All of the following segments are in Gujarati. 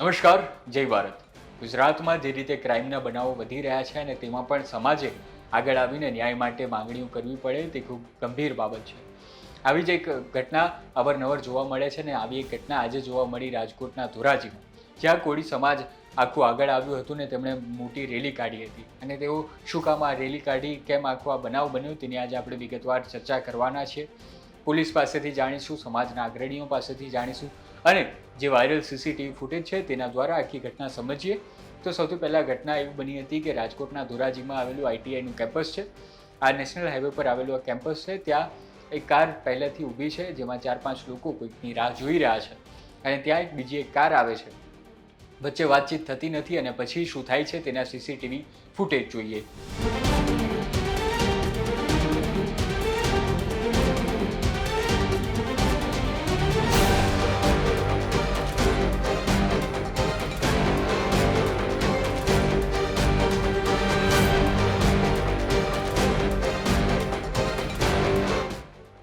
નમસ્કાર, જય ભારત। ગુજરાતમાં જે રીતે ક્રાઇમના બનાવો વધી રહ્યા છે અને તેમાં પણ સમાજે આગળ આવીને ન્યાય માટે માંગણીઓ કરવી પડે તે ખૂબ ગંભીર બાબત છે। આવી જ એક ઘટના અવારનવાર જોવા મળે છે ને આવી એક ઘટના આજે જોવા મળી રાજકોટના ધોરાજીમાં, જ્યાં કોળી સમાજ આખું આગળ આવ્યું હતું ને તેમણે મોટી રેલી કાઢી હતી અને તેઓ શું કામ આ રેલી કાઢી, કેમ આખો આ બનાવ બન્યો તેની આજે આપણે વિગતવાર ચર્ચા કરવાના છીએ। પોલીસ પાસેથી જાણીશું, સમાજના અગ્રણીઓ પાસેથી જાણીશું અને જે વાયરલ સીસીટીવી ફૂટેજ છે તેના દ્વારા આખી ઘટના સમજીએ। તો સૌથી પહેલાં ઘટના એવી બની હતી કે રાજકોટના ધોરાજીમાં આવેલું આઈટીઆઈનું કેમ્પસ છે। આ નેશનલ હાઈવે પર આવેલું આ કેમ્પસ છે। ત્યાં એક કાર પહેલેથી ઊભી છે જેમાં 4-5 લોકો કોઈકની રાહ જોઈ રહ્યા છે અને ત્યાં એક બીજી એક કાર આવે છે, વચ્ચે વાતચીત થતી નથી અને પછી શું થાય છે તેના સીસીટીવી ફૂટેજ જોઈએ।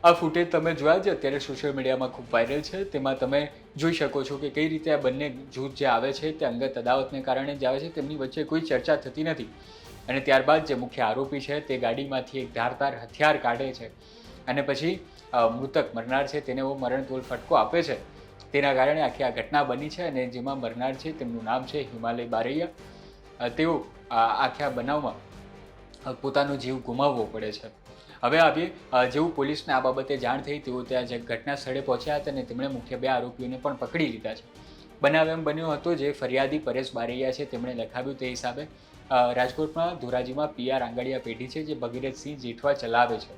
આ ફૂટેજ તમે જોયા છે, અત્યારે સોશિયલ મીડિયામાં ખૂબ વાયરલ છે। તેમાં તમે જોઈ શકો છો કે કઈ રીતે આ બંને જૂથ જે આવે છે તે અંગત અદાવતને કારણે જ આવે છે, તેમની વચ્ચે કોઈ ચર્ચા થતી નથી અને ત્યારબાદ જે મુખ્ય આરોપી છે તે ગાડીમાંથી એક ધારદાર હથિયાર કાઢે છે અને પછી મૃતક મરનાર છે તેને એવો મરણતોલ ફટકો આપે છે। તેના કારણે આખી આ ઘટના બની છે અને જેમાં મરનાર છે તેમનું નામ છે હિમાલય બારૈયા। તેઓ આખા બનાવમાં પોતાનો જીવ ગુમાવવો પડે છે। હવે આવીએ, જેવું પોલીસને આ બાબતે જાણ થઈ તેઓ ત્યાં જે ઘટના સ્થળે પહોંચ્યા હતા અને તેમણે મુખ્ય 2 આરોપીઓને પણ પકડી લીધા છે। બનાવ એમ બન્યો હતો જે ફરિયાદી પરેશ બારૈયા છે તેમણે લખાવ્યું તે હિસાબે રાજકોટમાં ધોરાજીમાં પીઆર આંગળીયા પેઢી છે જે ભગીરથસિંહ જેઠવા ચલાવે છે,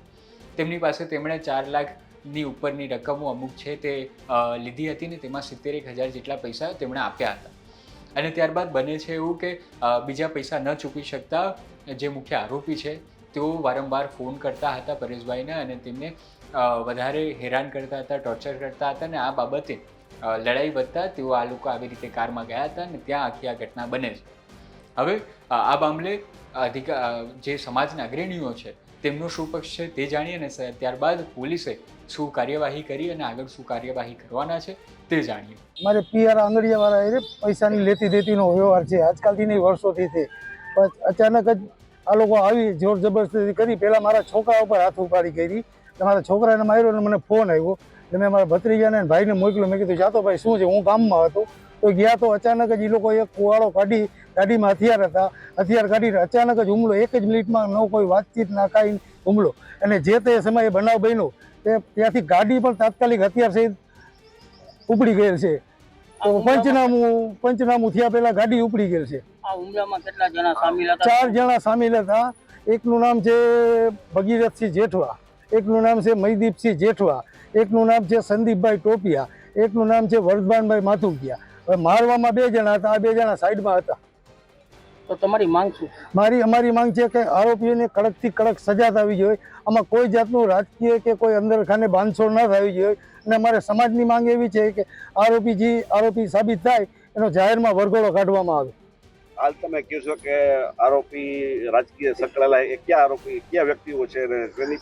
તેમની પાસે તેમણે 4 લાખની ઉપરની રકમો અમુક છે તે લીધી હતી ને તેમાં 71,000 જેટલા પૈસા તેમણે આપ્યા હતા અને ત્યારબાદ બને છે એવું કે બીજા પૈસા ન ચૂકવી શકતા જે મુખ્ય આરોપી છે તેઓ વારંવાર ફોન કરતા હતા પરેશભાઈને અને તેમને વધારે હેરાન કરતા હતા, ટોર્ચર કરતા હતા અને આ બાબતે લડાઈ વધતા તેઓ આ લોકો આવી રીતે કારમાં ગયા હતા અને ત્યાં આખી આ ઘટના બને છે। હવે આ મામલે જે સમાજના અગ્રણીઓ છે તેમનો શું પક્ષ છે તે જાણીએ અને ત્યારબાદ પોલીસે શું કાર્યવાહી કરી અને આગળ શું કાર્યવાહી કરવાના છે તે જાણીએ। મારે પીઆર આંગળીયાવાળા પૈસાની લેતી દેતીનો વ્યવહાર છે, આજકાલથી નહીં વર્ષોથી છે। પણ અચાનક જ આ લોકો આવી જોર જબરદસ્તી કરી, પહેલાં મારા છોકરા ઉપર હાથ ઉપાડી કરી, મારા છોકરાને માર્યો અને મને ફોન આવ્યો એટલે મેં મારા ભત્રીજાને ભાઈને મોકલ્યો। મેં કીધું જાતો ભાઈ શું છે, હું ગામમાં હતો તો ગયા તો અચાનક જ એ લોકો એક કુવાડો કાઢી, ગાડીમાં હથિયાર હતા, હથિયાર કાઢીને અચાનક જ હુમલો, 1 જ મિનિટમાં ન કોઈ વાતચીત ના કાંઈ હુમલો અને જે તે સમયે બનાવ બન્યો તે ત્યાંથી ગાડી પણ તાત્કાલિક હથિયાર સહિત ઉપડી ગયેલ છે। તો પંચનામું થયા પહેલા ગાડી ઉપડી ગયેલ છે। આ હુમલામાં કેટલા જણા સામેલ હતા? 4 જણા સામેલ હતા। એકનું નામ છે ભગીરથસિંહ જેઠવા, એકનું નામ છે મહીદીપસિંહ જેઠવા, એકનું નામ છે સંદીપભાઈ ટોપિયા, એકનું નામ છે વર્ધમાનભાઈ માથુકિયા। હવે મારવામાં 2 જણા હતા, આ 2 જણા સાઈડમાં હતા। તો તમારી માંગ શું? અમારી માંગ છે કે આરોપીઓને કડકથી કડક સજા થવી જોઈએ, આમાં કોઈ જાતનું રાજકીય કે કોઈ અંદરખાને બાંધછોડ ન થવી જોઈએ અને અમારે સમાજની માંગ એવી છે કે આરોપી સાબિત થાય એનો જાહેરમાં વરઘોડો કાઢવામાં આવે। હાલ તમે કહો છો કે આરોપી રાજકીય સંકળાયેલા, કયા આરોપી કયા વ્યક્તિઓ છે?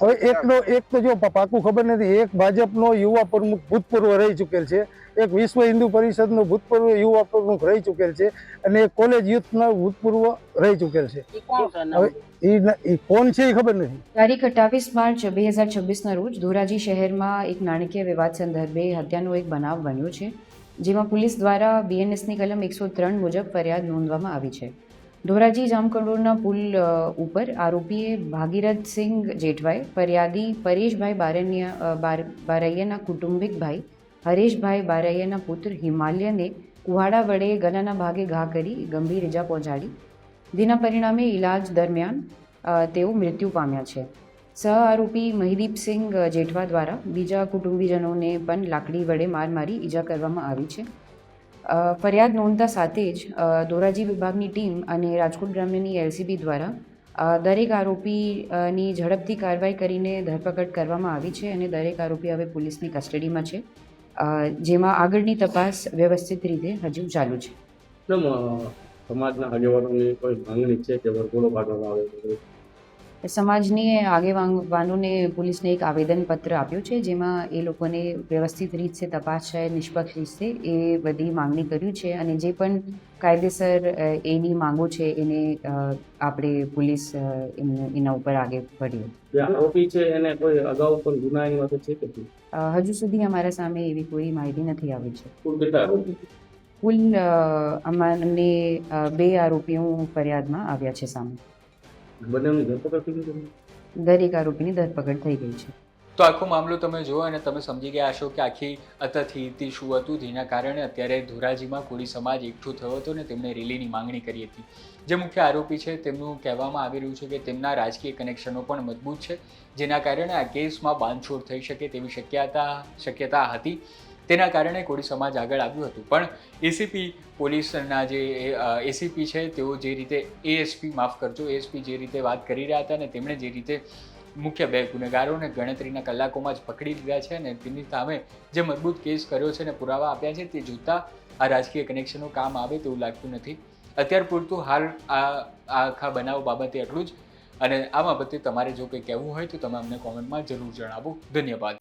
હવે એક તો જો પાકું ખબર નથી, એક ભાજપનો યુવા પ્રમુખ ભૂતપૂર્વ રહી ચૂકેલ છે, એક વિશ્વ હિન્દુ પરિષદનો ભૂતપૂર્વ યુવા પ્રમુખ રહી ચૂકેલ છે અને એક કોલેજ યુથનો ભૂતપૂર્વ રહી ચૂકેલ છે। હવે એ કોણ છે એ ખબર નથી। તારીખ 28 માર્ચ 2026ના રોજ ધોરાજી શહેરમાં એક નાણાકીય વિવાદ સંદર્ભે હત્યાનો એક બનાવ બન્યો છે, જેમાં પોલીસ દ્વારા બીએનએસની કલમ 103 મુજબ ફરિયાદ નોંધવામાં આવી છે। ધોરાજી જામકંડોરના પુલ ઉપર આરોપીએ ભાગીરથસિંહ જેઠવાએ ફરિયાદી પરેશભાઈ બારૈયાના કુટુંબિક ભાઈ હરેશભાઈ બારૈયાના પુત્ર હિમાલયને કુહાડા વડે ગળાના ભાગે ઘા કરી ગંભીર ઇજા પહોંચાડી, જેના પરિણામે ઇલાજ દરમિયાન તેઓ મૃત્યુ પામ્યા છે। સહ આરોપી મહીદીપસિંહ જેઠવા દ્વારા બીજા કુટુંબીજનોને પણ લાકડી વડે માર મારી ઈજા કરવામાં આવી છે। ફરિયાદ નોંધતા સાથે જ ધોરાજી વિભાગની ટીમ અને રાજકોટ ગ્રામ્યની એલસીબી દ્વારા દરેક આરોપીની ઝડપથી કાર્યવાહી કરીને ધરપકડ કરવામાં આવી છે અને દરેક આરોપી હવે પોલીસની કસ્ટડીમાં છે, જેમાં આગળની તપાસ વ્યવસ્થિત રીતે હજુ ચાલુ છે। સમાજના આગેવાનોની કોઈ માંગણી છે કે વરઘોડો કાઢવામાં આવે? સમાજની આગેવાનોને પોલીસને એક આવેદનપત્ર આપ્યું છે, જેમાં એ લોકોને વ્યવસ્થિત રીતથી તપાસ છે, નિષ્પક્ષ રીતથી એ બધી માંગણી કર્યું છે અને જે પણ કાયદેસર એની માંગો છે એને આપણે પોલીસ એના ઉપર આગળ વધ્યું. જે આરોપી છે એને કોઈ અગાઉ પણ ગુનાની વાત છે કે હજુ સુધી અમારા સામે એવી કોઈ માહિતી નથી આવી છે. કુલ કેટલા આરોપી? કુલ અમારને 2 આરોપીઓ ફરિયાદમાં આવ્યા છે સામે. બંનેની ધરપકડ થઈ ગઈ? દરેક આરોપીની ધરપકડ થઈ ગઈ છે. તો આખો મામલો તમે જુઓ અને તમે સમજી ગયા હશો કે આખી અથથી શું હતું, જેના કારણે અત્યારે ધોરાજીમાં કોળી સમાજ એકઠું થયો હતો અને તેમણે રેલીની માંગણી કરી હતી. જે મુખ્ય આરોપી છે તેમનું કહેવામાં આવી રહ્યું છે કે તેમના રાજકીય કનેક્શનો પણ મજબૂત છે, જેના કારણે આ કેસમાં બાંધછોડ થઈ શકે તેવી શક્યતા હતી. તેના કારણે કોળી સમાજ આગળ આવ્યું હતું. પણ એસીપી પોલીસના જે એસીપી છે તેઓ જે રીતે એએસપી જે રીતે વાત કરી રહ્યા હતા અને તેમણે જે રીતે મુખ્ય 2 ગુનેગારોને ગણતરીના કલાકોમાં જ પકડી લીધા છે અને તેમની સામે જે મજબૂત કેસ કર્યો છે અને પુરાવા આપ્યા છે, તે જોતાં આ રાજકીય કનેક્શનો કામ આવે તેવું લાગતું નથી. અત્યાર પૂરતું હાલ આ આખા બનાવ બાબતે એટલું જ. અને આ બાબતે તમારે જો કંઈ કહેવું હોય તો તમે અમને કોમેન્ટમાં જરૂર જણાવો. ધન્યવાદ.